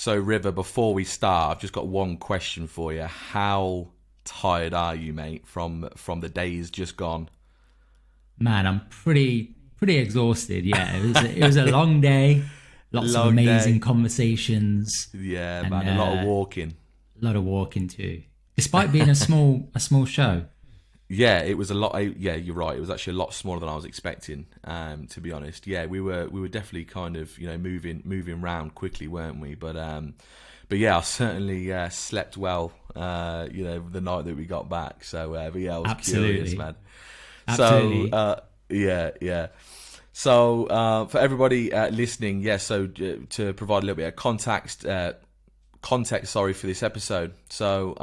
So, River, before we start, I've just got one question for you. How tired are you, mate, from the days just gone? Man, I'm pretty exhausted. Yeah, it was a long day, lots of Long amazing day. conversations, Yeah, and man, a lot of walking. a lot of walking too. Despite being a small show. Yeah, it was a lot. Yeah, you're right. It was actually a lot smaller than I was expecting. To be honest, yeah, we were definitely kind of moving around quickly, weren't we? But yeah, I certainly slept well. The night that we got back. So, but yeah, I was curious, Absolutely, man. So, absolutely. yeah, yeah. So, for everybody listening, yeah. So, to provide a little bit of context, sorry, for this episode. So,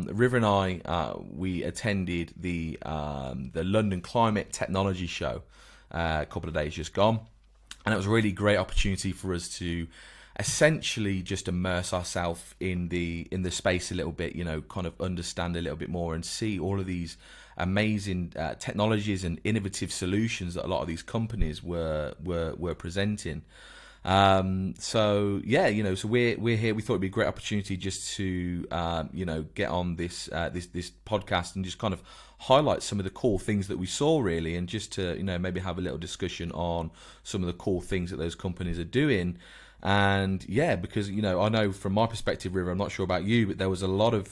River and I, we attended the London Climate Technology Show a couple of days just gone, and it was a really great opportunity for us to essentially just immerse ourselves in the space a little bit, kind of understand a little bit more and see all of these amazing technologies and innovative solutions that a lot of these companies were presenting. So yeah, so we're here. We thought it'd be a great opportunity just to get on this podcast and just kind of highlight some of the cool things that we saw, really, and just to maybe have a little discussion on some of the cool things that those companies are doing. And yeah, because I know from my perspective, River, I'm not sure about you, but there was a lot of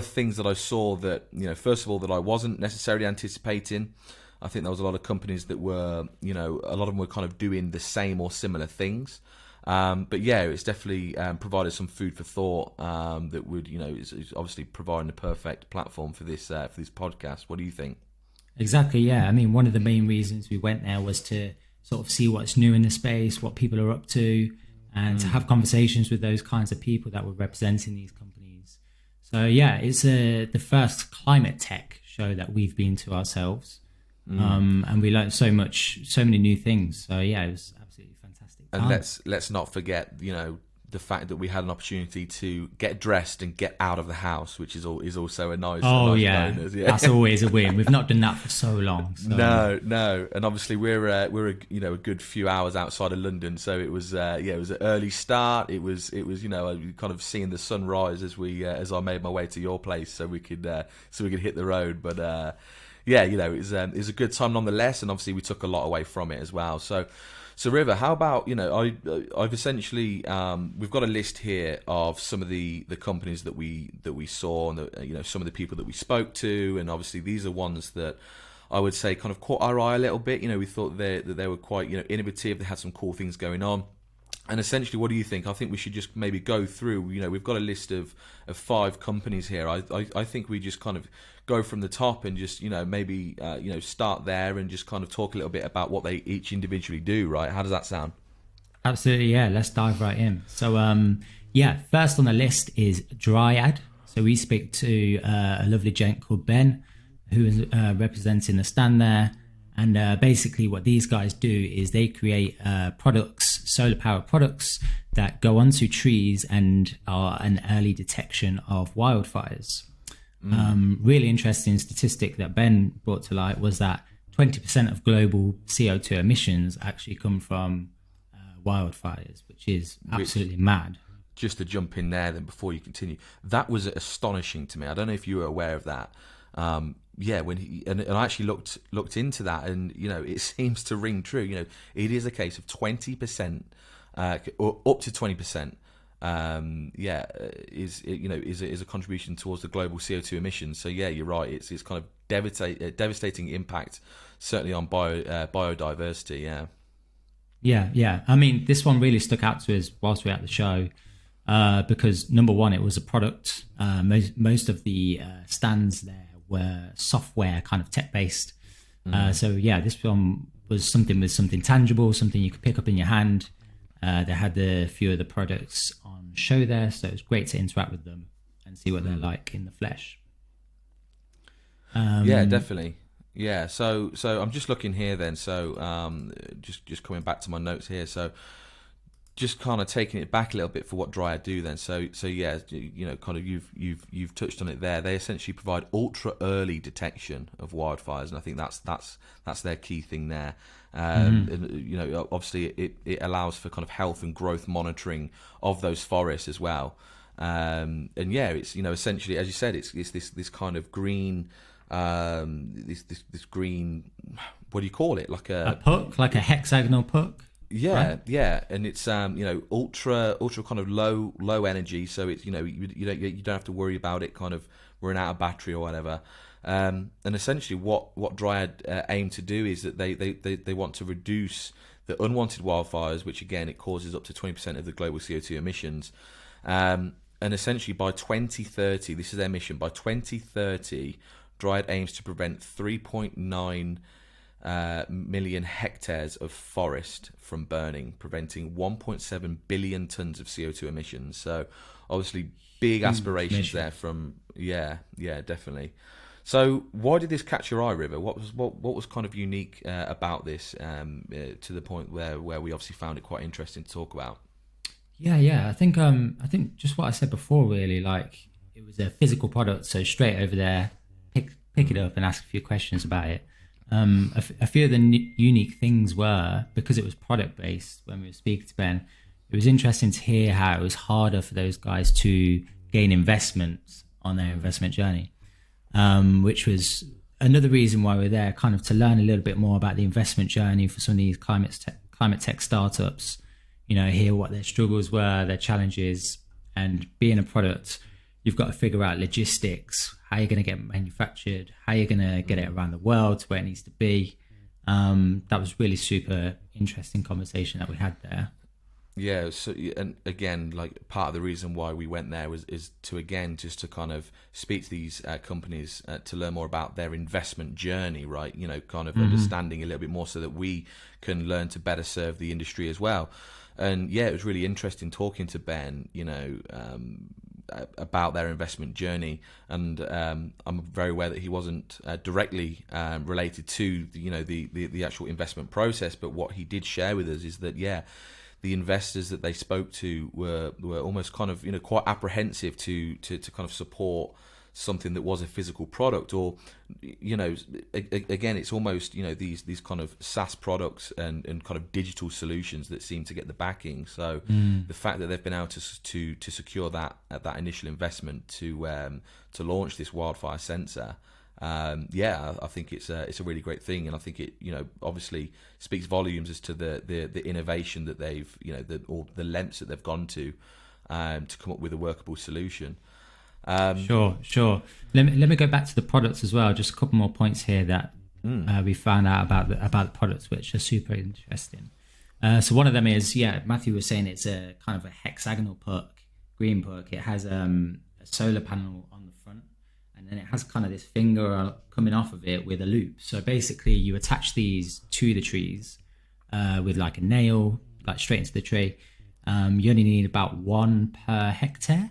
things that I saw that first of all, that I wasn't necessarily anticipating. I think there was a lot of companies that were, a lot of them were kind of doing the same or similar things. But yeah, it's definitely provided some food for thought that would, is obviously providing the perfect platform for this podcast. What do you think? Exactly. Yeah. I mean, one of the main reasons we went there was to sort of see what's new in the space, what people are up to, and to have conversations with those kinds of people that were representing these companies. So yeah, it's the first climate tech show that we've been to ourselves. And we learned so many new things. So yeah, it was absolutely fantastic And time. let's not forget, the fact that we had an opportunity to get dressed and get out of the house, which is also a Oh nice yeah, bonus. Yeah. that's always a win. We've not done that for so long. So No, no, and obviously we're a good few hours outside of London, so it was it was an early start. It was kind of seeing the sunrise as I made my way to your place, so we could hit the road. But yeah, it was a good time nonetheless, and obviously we took a lot away from it as well. So River, how about I've essentially we've got a list here of some of the companies that we saw, and some of the people that we spoke to, and obviously these are ones that I would say kind of caught our eye a little bit. We thought that they were quite innovative. They had some cool things going on. And essentially, what do you think? I think we should just maybe go through. We've got a list of 5 companies here. I think we just kind of go from the top and just maybe start there and just kind of talk a little bit about what they each individually do. Right? How does that sound? absolutely, yeah. Let's dive right in. So yeah, first on the list is Dryad. So we speak to a lovely gent called Ben, who is representing the stand there. And basically, what these guys do is they create products, solar powered products that go onto trees and are an early detection of wildfires. Really interesting statistic that Ben brought to light was that 20% of global CO2 emissions actually come from wildfires, which is Which, absolutely mad. just to jump in there, then before you continue, that was astonishing to me. I don't know if you were aware of that. Yeah, when and I actually looked into that, and it seems to ring true. It is a case of 20%, or up to 20%. Yeah, is a contribution towards the global CO2 emissions. So yeah, you're right. It's kind of devastating impact, certainly on biodiversity. Yeah. Yeah, yeah. I mean, this one really stuck out to us whilst we were at the show because number one, it was a product. Most of the stands there were software, kind of tech based. So yeah, this one was something with something tangible, something you could pick up in your hand. They had a few of the products on show there, so it was great to interact with them and see what they're like in the flesh. Yeah, definitely. Yeah, so, I'm just looking here then. So just coming back to my notes here. So just kind of taking it back a little bit for what Dryad do then. So yeah, kind of you've touched on it there. They essentially provide ultra early detection of wildfires, and I think that's their key thing there. And, obviously it allows for kind of health and growth monitoring of those forests as well. And yeah, it's essentially, as you said, it's this kind of green, this green, what do you call it? Like a puck, like a hexagonal puck. Yeah, right? Yeah, and it's ultra kind of low energy, so it's you don't have to worry about it kind of running out of battery or whatever. And essentially, what Dryad aim to do is that they want to reduce the unwanted wildfires, which again it causes up to 20% of the global CO2 emissions. And essentially, by 2030, this is their mission. By 2030, Dryad aims to prevent 3.9 million hectares of forest from burning, preventing 1.7 billion tons of CO2 emissions. So obviously big aspirations there from definitely. So why did this catch your eye, River? What was kind of unique about this to the point where we obviously found it quite interesting to talk about? Yeah. I think just what I said before, really, like it was a physical product, so straight over there, pick it up and ask a few questions about it. A few of the unique things were, because it was product based, when we were speaking to Ben, it was interesting to hear how it was harder for those guys to gain investments on their investment journey, which was another reason why we're there, kind of to learn a little bit more about the investment journey for some of these climate tech startups, hear what their struggles were, their challenges, and being a product, you've got to figure out logistics, how you're going to get it manufactured, how you're going to get it around the world to where it needs to be. That was really super interesting conversation that we had there. Yeah, so and again, like part of the reason why we went there is to again just to kind of speak to these companies to learn more about their investment journey, right? Kind of understanding a little bit more so that we can learn to better serve the industry as well. And yeah, it was really interesting talking to Ben, about their investment journey, and I'm very aware that he wasn't directly related to the actual investment process, but what he did share with us is that the investors that they spoke to were almost kind of quite apprehensive to kind of support something that was a physical product, or again it's almost these kind of SaaS products and kind of digital solutions that seem to get the backing. So the fact that they've been able to secure that initial investment to launch this wildfire sensor, I think it's a really great thing, and I think it obviously speaks volumes as to the innovation that they've or the lengths that they've gone to come up with a workable solution. Sure. Let me go back to the products as well. Just a couple more points here that we found out about the products, which are super interesting. So one of them is, Matthew was saying it's a kind of a hexagonal puck, green puck. It has a solar panel on the front, and then it has kind of this finger coming off of it with a loop. So basically, you attach these to the trees with like a nail, like straight into the tree. You only need about one per hectare.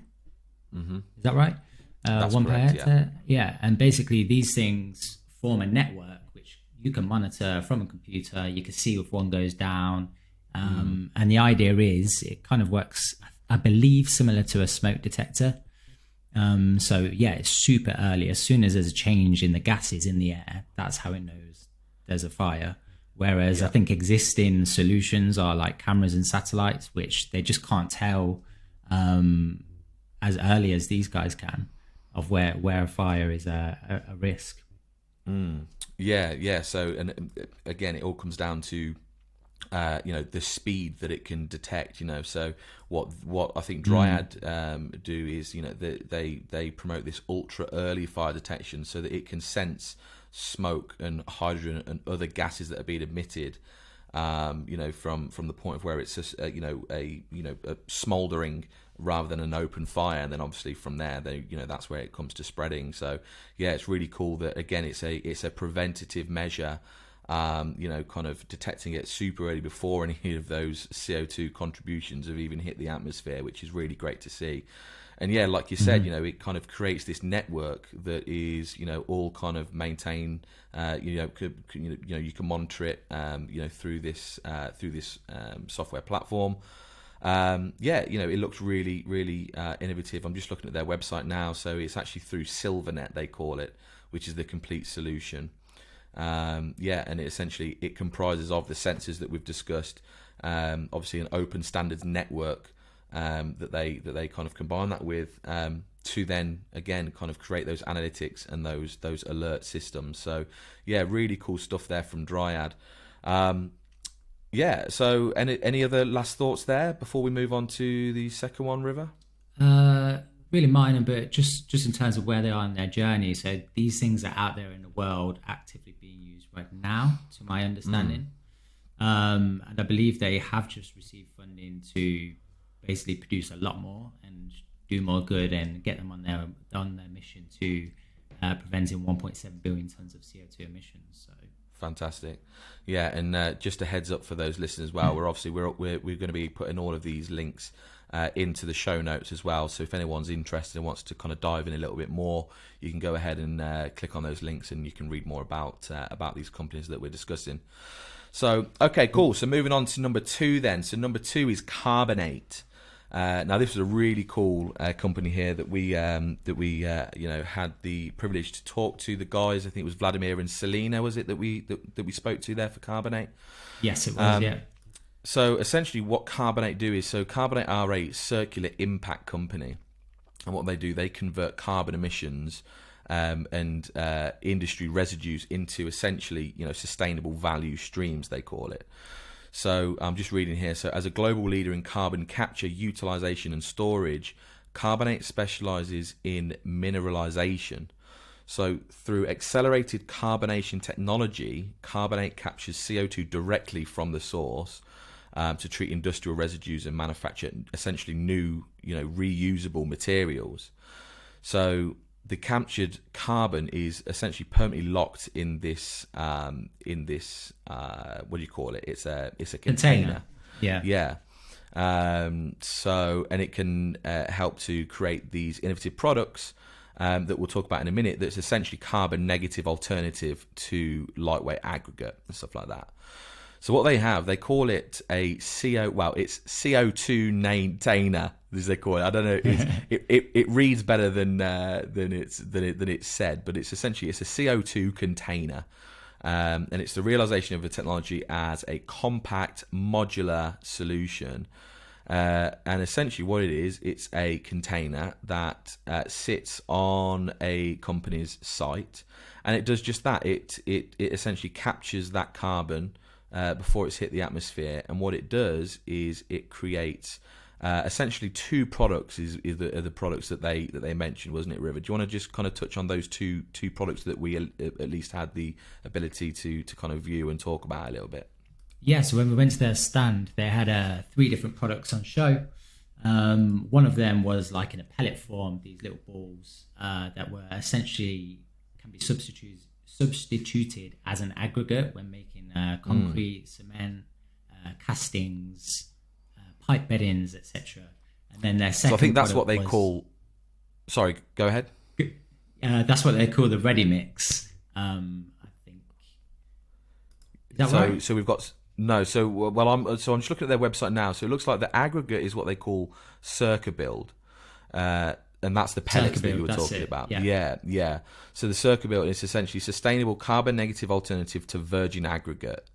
Mm-hmm. Is that right? One correct, per hectare. Yeah, and basically these things form a network which you can monitor from a computer. You can see if one goes down, and the idea is it kind of works, I believe, similar to a smoke detector. So it's super early. As soon as there's a change in the gases in the air, that's how it knows there's a fire. Whereas I think existing solutions are like cameras and satellites, which they just can't tell as early as these guys can of where a fire is a risk. So, and again, it all comes down to the speed that it can detect. So what I think Dryad do is they promote this ultra early fire detection so that it can sense smoke and hydrogen and other gases that are being emitted. From the point of where it's a smouldering rather than an open fire, and then obviously from there that's where it comes to spreading. So it's really cool that again it's a preventative measure, kind of detecting it super early before any of those CO2 contributions have even hit the atmosphere, which is really great to see. And like you said, it kind of creates this network that is, all kind of maintained. You can monitor it, through this software platform. Yeah, it looks really, really innovative. I'm just looking at their website now. So it's actually through Silvernet, they call it, which is the complete solution. Yeah, and it comprises of the sensors that we've discussed. Obviously, an open standards network that they kind of combine that with to then again kind of create those analytics and those alert systems. So yeah, really cool stuff there from Dryad. Yeah. So any other last thoughts there before we move on to the second one, River? Really minor, but just in terms of where they are in their journey. So these things are out there in the world, actively being used right now, to my understanding. And I believe they have just received funding to basically produce a lot more and do more good and get them on their mission to preventing 1.7 billion tons of CO2 emissions. So fantastic. Yeah, and just a heads up for those listeners as well, we're going to be putting all of these links into the show notes as well. So if anyone's interested and wants to kind of dive in a little bit more, you can go ahead and click on those links and you can read more about these companies that we're discussing. So, okay, cool. So moving on to number 2 then. So number 2 is Carbonate. Now this is a really cool company here that we had the privilege to talk to the guys. I think it was Vladimir and Selena, was it, that we spoke to there for Carbonate? Yes, it was. Yeah. So essentially, what Carbonate do is Carbonate are a circular impact company, and what they do, they convert carbon emissions and industry residues into essentially sustainable value streams, they call it. So I'm just reading here. So as a global leader in carbon capture, utilization and storage, Carbonate specializes in mineralization. So through accelerated carbonation technology, Carbonate captures CO2 directly from the source to treat industrial residues and manufacture essentially new, reusable materials. So the captured carbon is essentially permanently locked in this what do you call it? It's a container. Yeah. So, and it can help to create these innovative products that we'll talk about in a minute. That's essentially carbon negative alternative to lightweight aggregate and stuff like that. So what they call it it's CO2 maintainer, as they call it. I don't know. It reads better than it's said, but it's a CO2 container, and it's the realization of the technology as a compact modular solution. And essentially what it is, it's a container that sits on a company's site, and it does just that. It essentially captures that carbon before it's hit the atmosphere, and what it does is it creates essentially 2 products are the products that they mentioned, wasn't it, River? Do you want to just kind of touch on those two products that we at least had the ability to kind of view and talk about a little bit? Yeah, so when we went to their stand, they had 3 different products on show. One of them was like in a pellet form, these little balls that were essentially can be substituted as an aggregate when making concrete, cement, castings, pipe beddings, etc. And then their second. So I think that's what they call. Sorry, go ahead. That's what they call the ready mix. I think. Is that right? So we've got. No, I'm just looking at their website now. So it looks like the aggregate is what they call CircaBuild, and that's the pellets that you were talking about. Yeah. So the CircaBuild is essentially sustainable carbon negative alternative to virgin aggregate,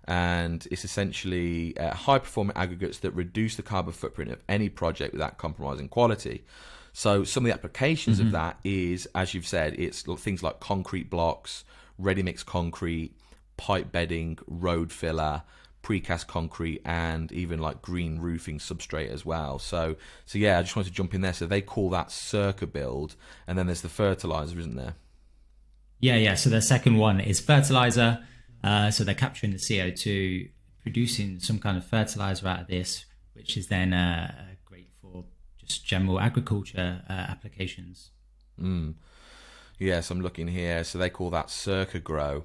and it's essentially high performing aggregates that reduce the carbon footprint of any project without compromising quality. So some of the applications of that is, as you've said, it's things like concrete blocks, ready mix concrete, pipe bedding, road filler, precast concrete, and even like green roofing substrate as well. So yeah, I just wanted to jump in there. So they call that CircaBuild, and then there's the fertilizer, isn't there? Yeah. So the second one is fertilizer. So they're capturing the CO2, producing some kind of fertilizer out of this, which is then great for just general agriculture applications. Yes, I'm looking here. So they call that CircaGrow.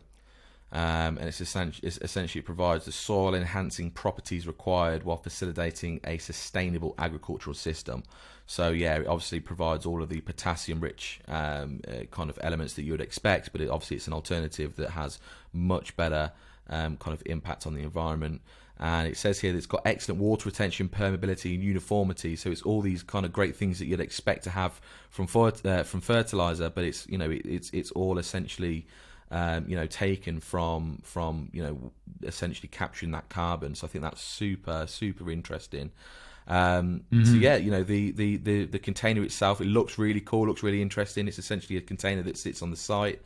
And it essentially provides the soil enhancing properties required while facilitating a sustainable agricultural system. So yeah, it obviously provides all of the potassium rich kind of elements that you would expect, but obviously it's an alternative that has much better kind of impact on the environment. And it says here that it's got excellent water retention, permeability, and uniformity. So it's all these kind of great things that you'd expect to have from fertilizer, but it's it's all essentially taken from essentially capturing that carbon. So I think that's super interesting. So yeah, the container itself, it looks really cool, looks really interesting. It's essentially a container that sits on the site.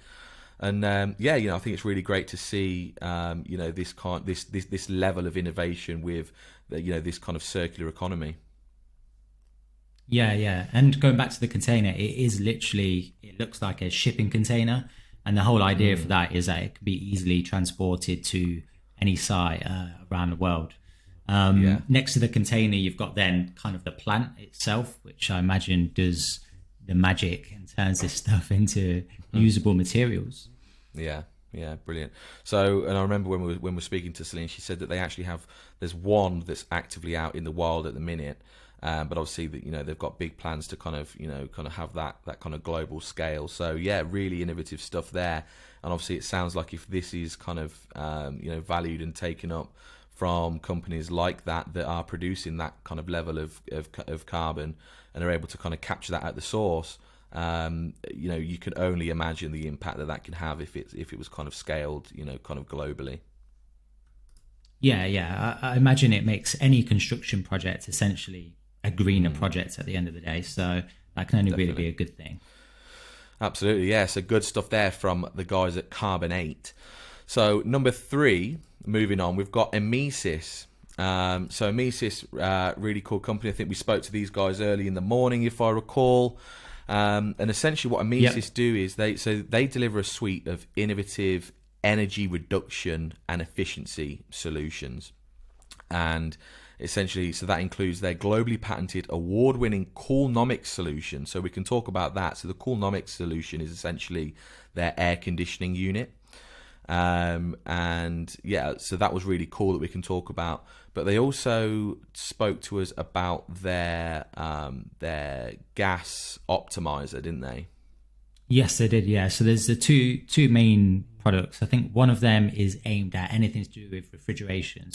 And I think it's really great to see this level of innovation with this kind of circular economy. Yeah. And going back to the container, it looks like a shipping container. And the whole idea for that is that it can be easily transported to any site around the world. Next to the container, you've got then kind of the plant itself, which I imagine does the magic and turns this stuff into usable materials. Yeah, brilliant. So, and I remember when we're speaking to Celine, she said that they actually there's one that's actively out in the wild at the minute, but obviously that they've got big plans to kind of have that kind of global scale. So yeah, really innovative stuff there. And obviously, it sounds like if this is kind of valued and taken up from companies like that are producing that kind of level of carbon and are able to kind of capture that at the source, you can only imagine the impact that can have if it was kind of scaled, kind of globally. Yeah. I imagine it makes any construction project essentially a greener project at the end of the day. So that can only really be a good thing. Absolutely, yeah. So good stuff there from the guys at Carbon8. So number 3, moving on, we've got Emesis. So Emesis, really cool company. I think we spoke to these guys early in the morning, if I recall. And essentially what Emesis do is they deliver a suite of innovative energy reduction and efficiency solutions. And essentially, so that includes their globally patented award-winning Coolnomics solution. So we can talk about that. So the Coolnomics solution is essentially their air conditioning unit. And yeah, so that was really cool that we can talk about. But they also spoke to us about their gas optimizer, didn't they? Yes, they did. Yeah. So there's the two main products. I think one of them is aimed at anything to do with refrigeration,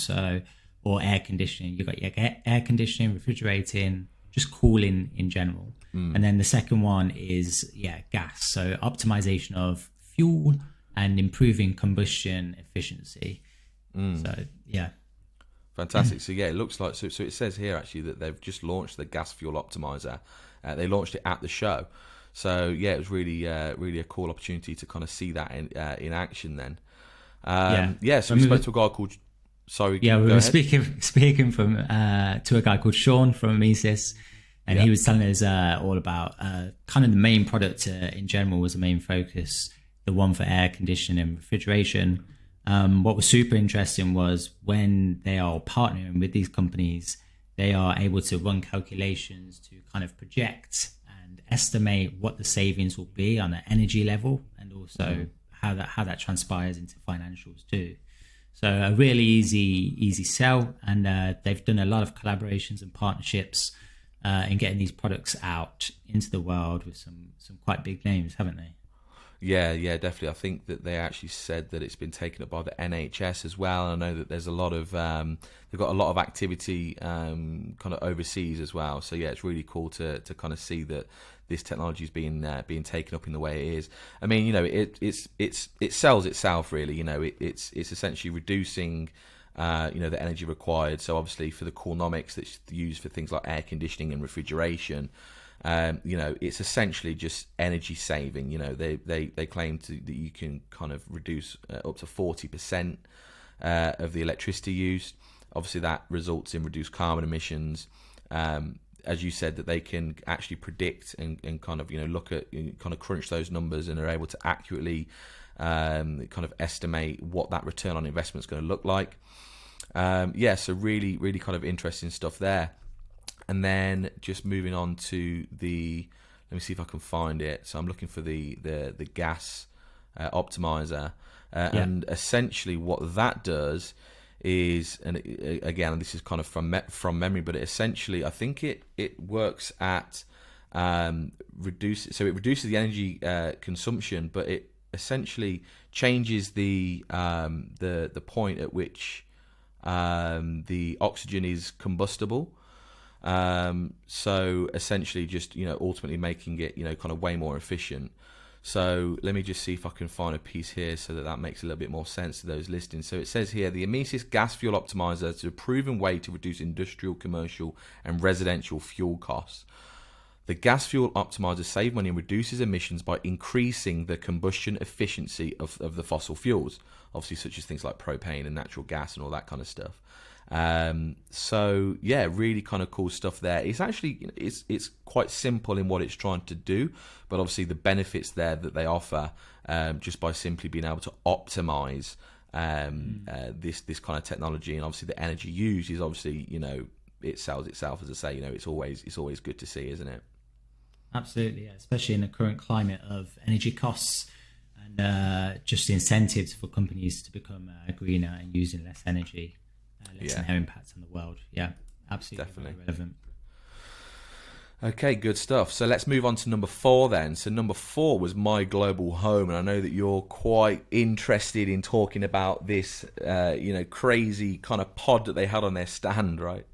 or air conditioning. You've got your air conditioning, refrigerating, just cooling in general. And then the second one is gas. So optimization of fuel and improving combustion efficiency. So yeah. Fantastic. So yeah, it looks like so it says here actually that they've just launched the gas fuel optimizer. They launched it at the show. So yeah, it was really a cool opportunity to kind of see that in action then. So we spoke to a guy called we were speaking from to a guy called Sean from Emesis, and he was telling us all about kind of the main product in general was the main focus, the one for air conditioning and refrigeration. What was super interesting was when they are partnering with these companies, they are able to run calculations to kind of project and estimate what the savings will be on an energy level, and also how that transpires into financials too. So a really easy sell, and they've done a lot of collaborations and partnerships in getting these products out into the world with some quite big names, haven't they? Yeah, definitely. I think that they actually said that it's been taken up by the NHS as well. I know that there's a lot of they've got a lot of activity kind of overseas as well. So yeah, it's really cool to kind of see that this technology is being taken up in the way it is. I mean, it sells itself really. It's essentially reducing the energy required. So obviously for the Coolnomics that's used for things like air conditioning and refrigeration. It's essentially just energy saving. They claim that you can kind of reduce up to 40% of the electricity used. Obviously, that results in reduced carbon emissions. As you said, that they can actually predict and kind of look at kind of crunch those numbers and are able to accurately kind of estimate what that return on investment is going to look like. So really kind of interesting stuff there. And then just moving on to let me see if I can find it. So I'm looking for the gas optimizer, and essentially what that does is, and again, this is kind of from memory, but it essentially, I think it works at reduces the energy consumption, but it essentially changes the point at which The oxygen is combustible. So essentially just, ultimately making it, kind of way more efficient. So let me just see if I can find a piece here so that makes a little bit more sense to those listening. So it says here, the Amisis gas fuel optimizer is a proven way to reduce industrial, commercial and residential fuel costs. The gas fuel optimizer saves money and reduces emissions by increasing the combustion efficiency of the fossil fuels, obviously such as things like propane and natural gas and all that kind of stuff. So yeah, really kind of cool stuff there. It's actually, it's quite simple in what it's trying to do, but obviously the benefits there that they offer, just by simply being able to optimize this kind of technology, and obviously the energy used is obviously, it sells itself, as I say. It's always good to see, isn't it? Absolutely, yeah. Especially in the current climate of energy costs and just incentives for companies to become greener and using less energy, lessen their impact on the world. Yeah, absolutely, definitely very relevant. Okay, good stuff. So let's move on to number 4 then. So number 4 was My Global Home, and I know that you're quite interested in talking about this, crazy kind of pod that they had on their stand, right?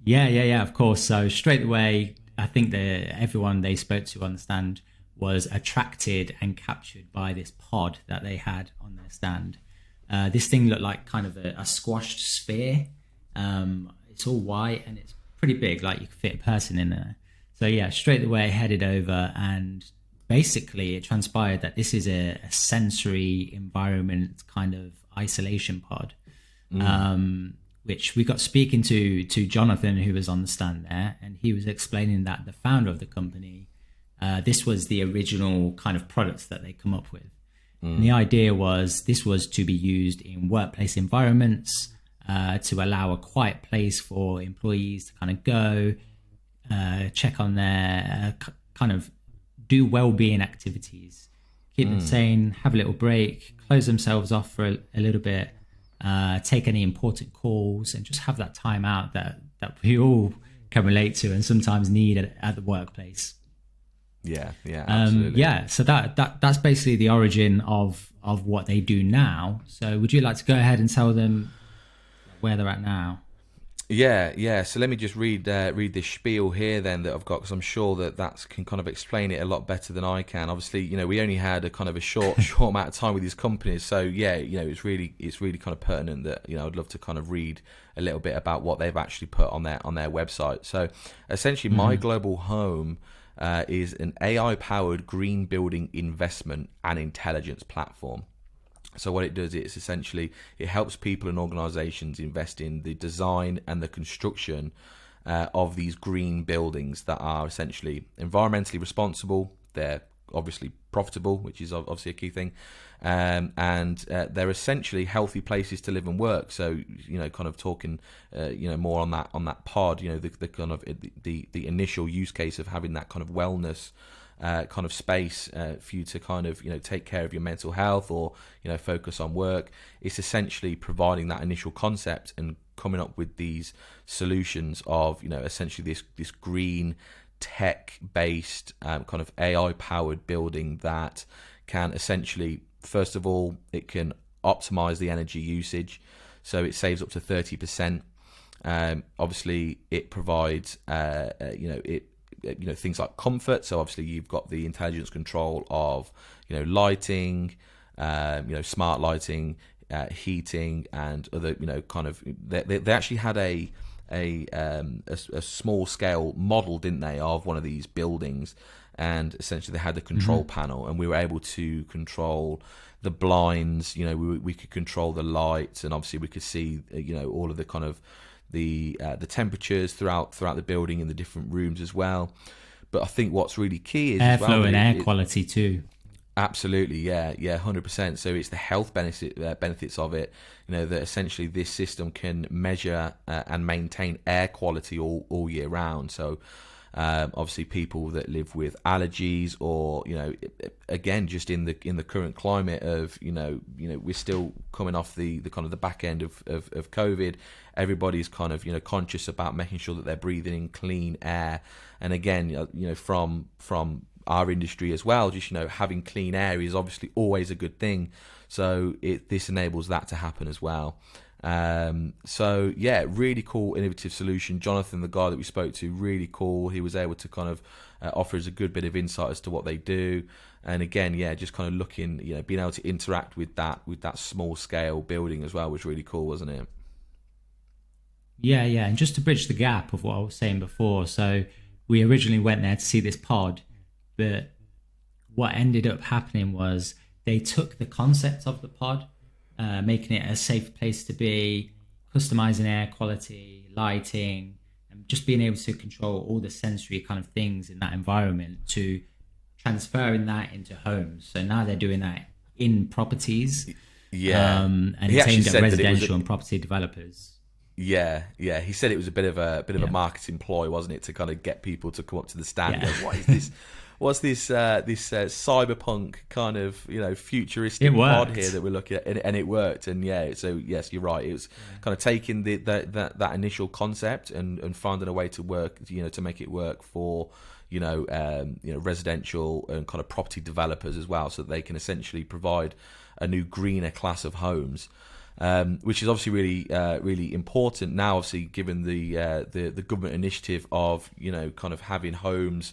Yeah, of course. So straight away, I think that everyone they spoke to on the stand was attracted and captured by this pod that they had on their stand. This thing looked like kind of a squashed sphere. It's all white and it's pretty big, like you could fit a person in there. So yeah, straight away headed over, and basically it transpired that this is a sensory environment kind of isolation pod. Which we got speaking to Jonathan, who was on the stand there, and he was explaining that the founder of the company, this was the original kind of products that they come up with. And the idea was this was to be used in workplace environments, to allow a quiet place for employees to kind of go, check on their kind of do well-being activities, keep them sane, have a little break, close themselves off for a little bit, take any important calls, and just have that time out that we all can relate to and sometimes need at the workplace. Yeah, absolutely. So that's basically the origin of what they do now. So would you like to go ahead and tell them where they're at now? Yeah. So let me just read this spiel here then that I've got, because I'm sure that can kind of explain it a lot better than I can. Obviously, we only had a kind of a short amount of time with these companies, so yeah, it's really kind of pertinent that I'd love to kind of read a little bit about what they've actually put on their website. So essentially, My Global Home is an AI-powered green building investment and intelligence platform. So what it does is essentially it helps people and organizations invest in the design and the construction of these green buildings that are essentially environmentally responsible. They're obviously profitable, which is obviously a key thing, and they're essentially healthy places to live and work. So kind of talking more on that pod, the kind of the initial use case of having that kind of wellness kind of space for you to kind of take care of your mental health or focus on work. It's essentially providing that initial concept and coming up with these solutions of essentially this green tech based kind of AI powered building that can essentially, first of all, it can optimize the energy usage, so it saves up to 30%. Obviously it provides things like comfort. So obviously you've got the intelligence control of lighting, smart lighting, heating, and other kind of. They actually had a small scale model, didn't they, of one of these buildings, and essentially they had the control panel, and we were able to control the blinds. We could control the lights, and obviously we could see all of the kind of the temperatures throughout the building in the different rooms as well. But I think what's really key is airflow and air quality too. Absolutely, yeah, 100%. So it's the health benefits of it, that essentially this system can measure and maintain air quality all year round. So obviously people that live with allergies, or again just in the current climate of we're still coming off the kind of the back end of COVID. Everybody's kind of conscious about making sure that they're breathing in clean air, and again from our industry as well, just having clean air is obviously always a good thing. So this enables that to happen as well. So yeah, really cool, innovative solution. Jonathan, the guy that we spoke to, really cool. He was able to kind of offer us a good bit of insight as to what they do. And again, yeah, just kind of looking, being able to interact with that small scale building as well was really cool, wasn't it? Yeah, yeah. And just to bridge the gap of what I was saying before, so we originally went there to see this pod, but what ended up happening was they took the concept of the pod, making it a safe place to be, customizing air quality, lighting, and just being able to control all the sensory kind of things in that environment to transferring that into homes. So now they're doing that in properties. Yeah, And he it's actually aimed at said that it was residential and property developers. yeah, yeah. He said it was a bit of a Yeah. marketing ploy, wasn't it, to kind of get people to come up to the stand and Yeah. go, "What is this? What's this cyberpunk kind of futuristic It pod worked. here that we're looking at?" And it worked. And yeah, so yes, you're right. It was kind of taking that initial concept and finding a way to work, to make it work for residential and kind of property developers as well, so that they can essentially provide a new greener class of homes. Which is obviously really important now. Obviously, given the government initiative of kind of having homes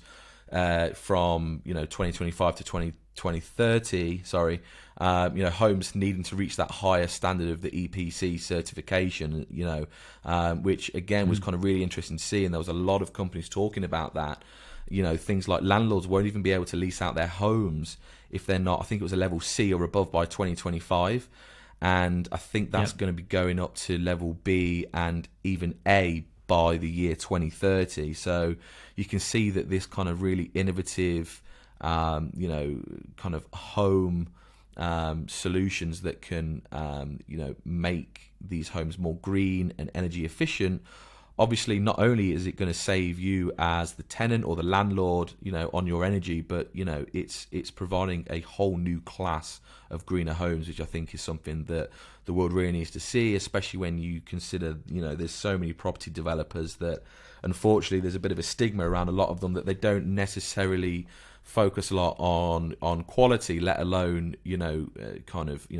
from 2025 to 2030. Sorry, homes needing to reach that higher standard of the EPC certification. Which again was kind of really interesting to see, and there was a lot of companies talking about that. Things like landlords won't even be able to lease out their homes if they're not, I think it was a level C or above by 2025. And I think that's going to be going up to level B and even A by the year 2030. So you can see that this kind of really innovative, kind of home solutions that can, make these homes more green and energy efficient. Obviously, not only is it going to save you as the tenant or the landlord, on your energy, but it's providing a whole new class of greener homes, which I think is something that the world really needs to see, especially when you consider, there's so many property developers that, unfortunately, there's a bit of a stigma around a lot of them that they don't necessarily focus a lot on quality, let alone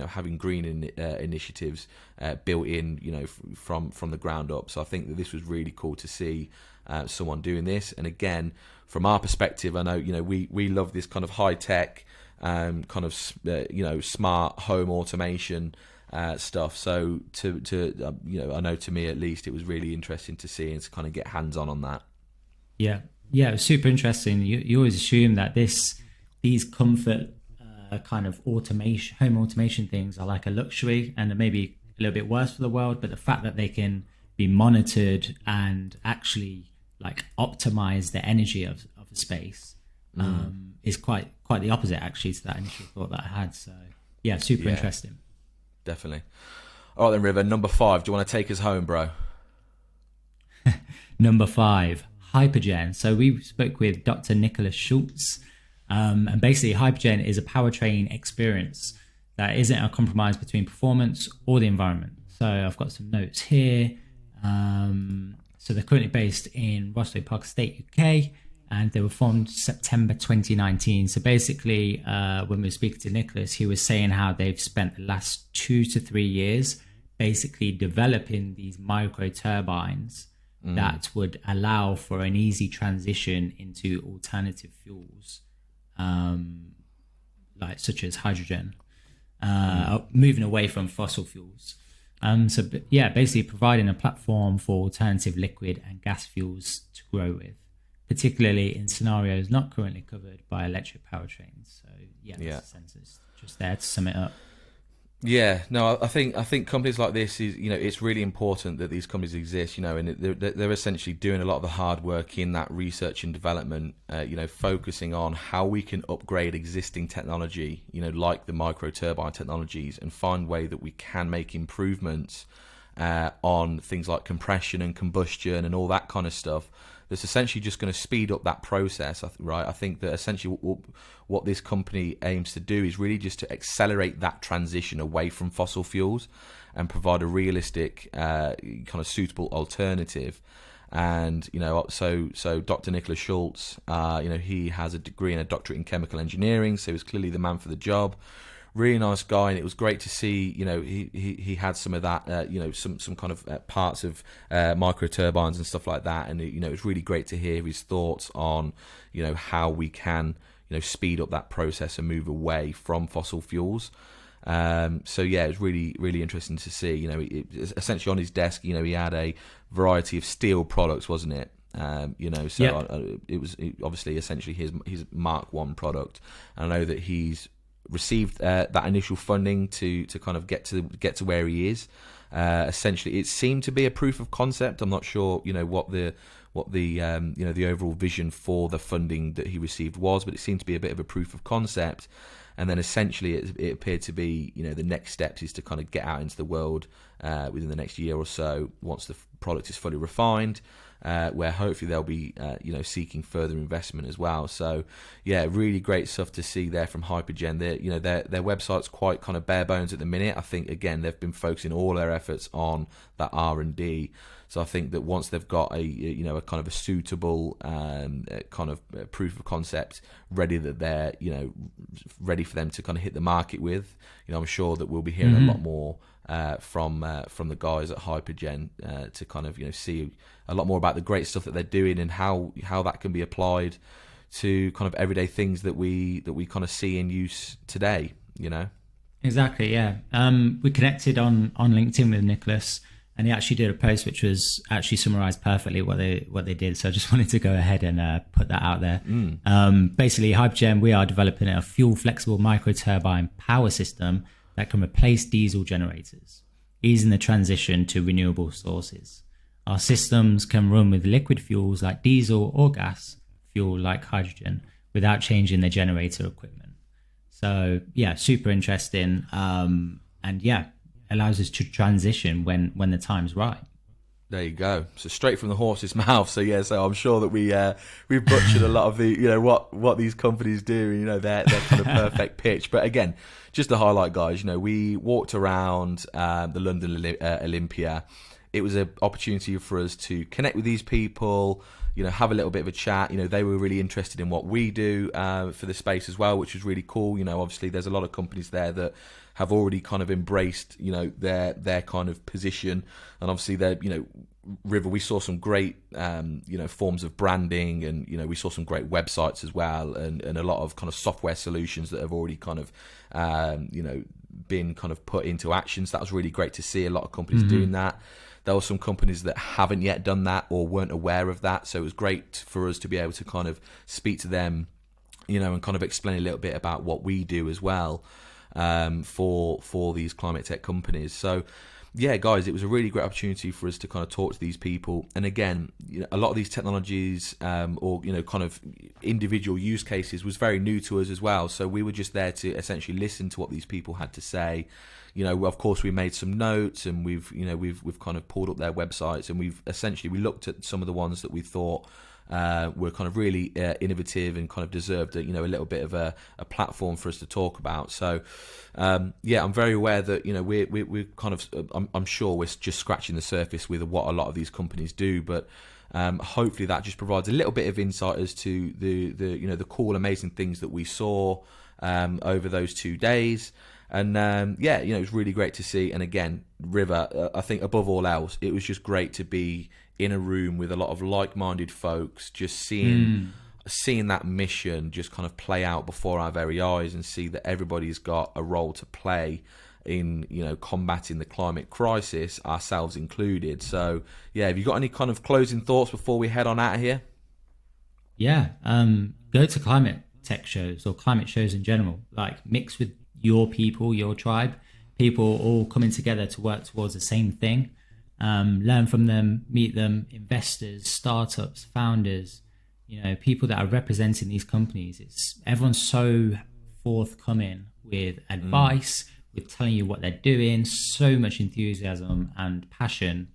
having green initiatives built in from the ground up. So I think that this was really cool to see someone doing this. And again, from our perspective, I know we love this kind of high tech smart home automation stuff. So to I know, to me at least, it was really interesting to see and to kind of get hands on that. Yeah, yeah, it was super interesting. You always assume that these comfort kind of home automation things are like a luxury and maybe a little bit worse for the world. But the fact that they can be monitored and actually like optimize the energy of a space is quite the opposite actually to that initial thought that I had. So yeah, super interesting. Definitely. All right then, River, number 5. Do you want to take us home, bro? Number 5. Hypergen. So we spoke with Dr. Nicholas Schultz, and basically Hypergen is a powertrain experience that isn't a compromise between performance or the environment. So I've got some notes here. So they're currently based in Rossley Park Estate, UK, and they were formed September 2019. So basically, when we were speaking to Nicholas, he was saying how they've spent the last 2 to 3 years basically developing these micro turbines that would allow for an easy transition into alternative fuels, like such as hydrogen, moving away from fossil fuels. Basically providing a platform for alternative liquid and gas fuels to grow with, particularly in scenarios not currently covered by electric powertrains. So that's a sentence just there to sum it up. Yeah, no, I think companies like this is, it's really important that these companies exist, and they're essentially doing a lot of the hard work in that research and development, focusing on how we can upgrade existing technology, like the micro turbine technologies, and find way that we can make improvements on things like compression and combustion and all that kind of stuff. That's essentially just going to speed up that process, right? I think that essentially what this company aims to do is really just to accelerate that transition away from fossil fuels and provide a realistic, kind of suitable alternative. And so Dr. Nicholas Schultz, he has a degree and a doctorate in chemical engineering, so he's clearly the man for the job. really nice guy, and it was great to see, he had some of that, some kind of parts of micro turbines and stuff like that, and it was really great to hear his thoughts on, how we can, speed up that process and move away from fossil fuels. So yeah, it was really, really interesting to see. Essentially on his desk, he had a variety of steel products, wasn't it? It was obviously essentially his Mark 1 product, and I know that he's received that initial funding to kind of get to where he is. Essentially, it seemed to be a proof of concept. I'm not sure, what the the overall vision for the funding that he received was, but it seemed to be a bit of a proof of concept. And then essentially it appeared to be, the next steps is to kind of get out into the world within the next year or so, once the product is fully refined, where hopefully they'll be, seeking further investment as well. So yeah, really great stuff to see there from Hypergen. Their website's quite kind of bare bones at the minute. I think, again, they've been focusing all their efforts on that R&D. So I think that once they've got a kind of a suitable kind of proof of concept ready, that they're ready for them to kind of hit the market with, I'm sure that we'll be hearing a lot more from the guys at Hypergen to kind of see a lot more about the great stuff that they're doing and how that can be applied to kind of everyday things that we kind of see in use today. Exactly, yeah. We connected on LinkedIn with Nicholas, and he actually did a post which was actually summarized perfectly what they did. So I just wanted to go ahead and put that out there. Basically, Hypergen, we are developing a fuel flexible microturbine power system that can replace diesel generators, easing the transition to renewable sources. Our systems can run with liquid fuels like diesel or gas fuel like hydrogen without changing the generator equipment. So yeah, super interesting. And yeah, allows us to transition when the time's right. There you go. So straight from the horse's mouth. So yeah, so I'm sure that we've butchered a lot of the what these companies do. Their kind of perfect pitch. But again, just to highlight, guys, we walked around the London Olympia. It was an opportunity for us to connect with these people. Have a little bit of a chat. They were really interested in what we do for the space as well, which was really cool. Obviously there's a lot of companies there that have already kind of embraced, their kind of position, and obviously they're, River. We saw some great, forms of branding, and we saw some great websites as well, and a lot of kind of software solutions that have already kind of, been kind of put into action. So that was really great to see a lot of companies doing that. There were some companies that haven't yet done that or weren't aware of that. So it was great for us to be able to kind of speak to them, and kind of explain a little bit about what we do as well, for these climate tech companies. So yeah, guys, it was a really great opportunity for us to kind of talk to these people. And again, a lot of these technologies, or kind of individual use cases, was very new to us as well. So we were just there to essentially listen to what these people had to say. Of course, we made some notes, and we've kind of pulled up their websites, and we looked at some of the ones that we thought were kind of really innovative and kind of deserved a little bit of a platform for us to talk about. So yeah, I'm very aware that we're kind of I'm sure we're just scratching the surface with what a lot of these companies do, but hopefully that just provides a little bit of insight as to the cool, amazing things that we saw over those 2 days. And yeah, it was really great to see. And again, River, I think above all else, it was just great to be in a room with a lot of like-minded folks, just seeing that mission just kind of play out before our very eyes, and see that everybody's got a role to play in combating the climate crisis, ourselves included. So yeah, have you got any kind of closing thoughts before we head on out of here? Yeah, go to climate tech shows or climate shows in general, like mix with your people, your tribe, people all coming together to work towards the same thing. Learn from them, meet them, investors, startups, founders, people that are representing these companies. Everyone's so forthcoming with advice, with telling you what they're doing, so much enthusiasm and passion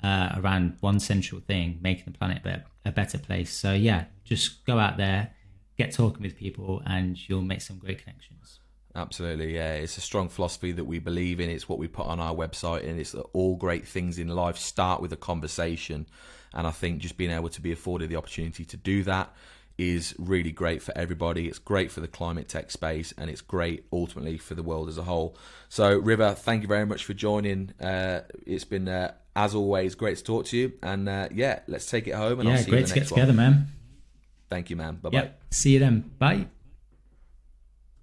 around one central thing, making the planet a better place. So yeah, just go out there, get talking with people, and you'll make some great connections. Absolutely, yeah. It's a strong philosophy that we believe in. It's what we put on our website, and it's that all great things in life start with a conversation. And I think just being able to be afforded the opportunity to do that is really great for everybody. It's great for the climate tech space, and it's great ultimately for the world as a whole. So River, thank you very much for joining. It's been as always great to talk to you, and let's take it home, and I'll see you in the next one. Great to get together, man. Thank you, man. Bye bye. Yep. See you then. Bye.